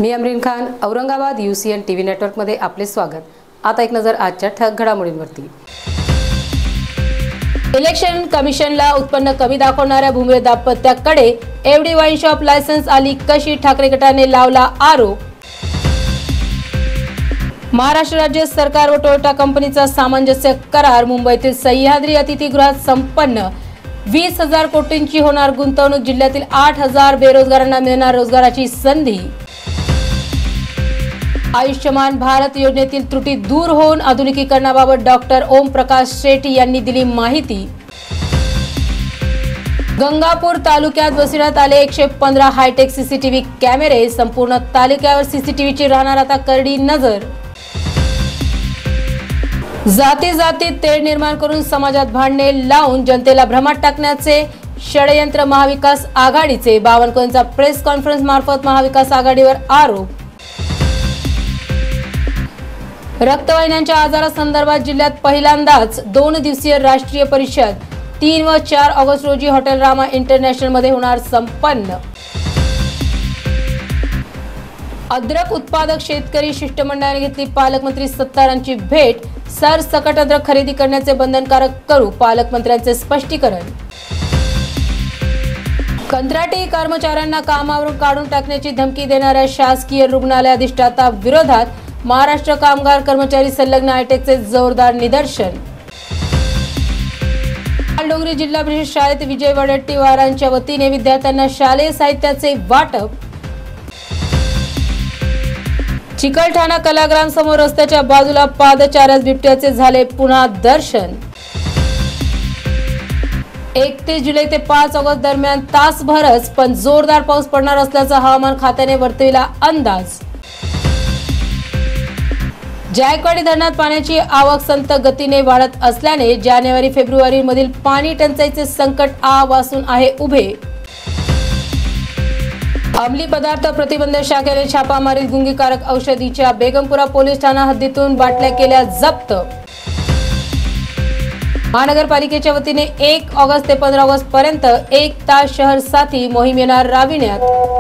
मी Amreen Khan, Aurangabad UCN TV नेटवर्कमध्ये आपले स्वागत। आता एक नजर आजच्या ठळक घडामोडींवरती। इलेक्शन कमिशनला उत्पन्न कमी दाखवणाऱ्या भूमी दाम्पत्याकडे एवढी वाईन शॉप लायसन्स आली कशी? ठाकरे गटाने लावला आरोप। महाराष्ट्र राज्य सरकार व टोयोटा कंपनीचा सामंजस्य करार। मुंबईतील सह्याद्री अतिथीगृहात संपन्न। 20,000 कोटींची होणार गुंतवणूक। जिल्ह्यातील 8,000 बेरोजगारांना मिळणार रोजगाराची संधी। आयुष्यमान भारत योजनेतील त्रुटी दूर होऊन आधुनिकीकरणाबाबत डॉक्टर ओम प्रकाश शेट्टी यांनी दिली माहिती। गंगापूर तालुक्यात बसविण्यात आले 115 हायटेक CCTV कॅमेरे। संपूर्ण तालुक्यावर CCTVची राहणार आता करडी नजर। जाती तेढ निर्माण करून समाजात भांडणे लावून जनतेला भ्रमात टाकण्याचे षडयंत्र महाविकास आघाडीचे। बावनकुळेंचा प्रेस कॉन्फरन्स मार्फत महाविकास आघाडीवर आरोप। रक्तवाहिन्यांच्या आजारासंदर्भात जिल्ह्यात पहिल्यांदाच 2 दिवसीय राष्ट्रीय परिषद। 3 व 4 ऑगस्ट रोजी हॉटेल रामा इंटरनॅशनल मध्ये होणार संपन्न। अद्रक उत्पादक शेतकरी शिष्टमंडळाने घेतली पालकमंत्री सत्तारांची भेट। सरसकट अद्रक खरेदी करण्याचे बंधनकारक करू, पालकमंत्र्यांचे स्पष्टीकरण। कंत्राटी कर्मचाऱ्यांना कामावरून काढून टाकण्याची धमकी देणाऱ्या शासकीय रुग्णालय अधिष्ठाता विरोधात महाराष्ट्र कामगार कर्मचारी संलग्न हायटेकचे जोरदार निदर्शन। डोंगरी जिल्हा परिषद शाळेत विजय वडेट्टीवारांच्या वतीने विद्यार्थ्यांना शालेय साहित्याचे वाटप। चिकलठाणा कलाग्राम समोर रस्त्याच्या बाजूला पादचाऱ्यास बिबट्याचे झाले पुन्हा दर्शन। 31 जुलै ते 5 ऑगस्ट दरम्यान तासभरच पण जोरदार पाऊस पडणार असल्याचा हवामान खात्याने वर्तविला अंदाज। जायकवाडी धरणात पाण्याची आवक संत गतीने वाढत असल्याने जानेवारी-फेब्रुवारी मधील पाणी टंचाईचे संकट आवासून आहे उभे। अंमली पदार्थ प्रतिबंध शाखेने छापा मारीत गुंगीकारक औषधीच्या बेगमपुरा पोलीस ठाणा हद्दीतून बाटल्या केल्या जप्त। महानगरपालिकेच्या वतीने 1 ऑगस्ट ते 15 ऑगस्ट पर्यंत 1 तास शहर साथी मोहीम येणार राबविण्यात।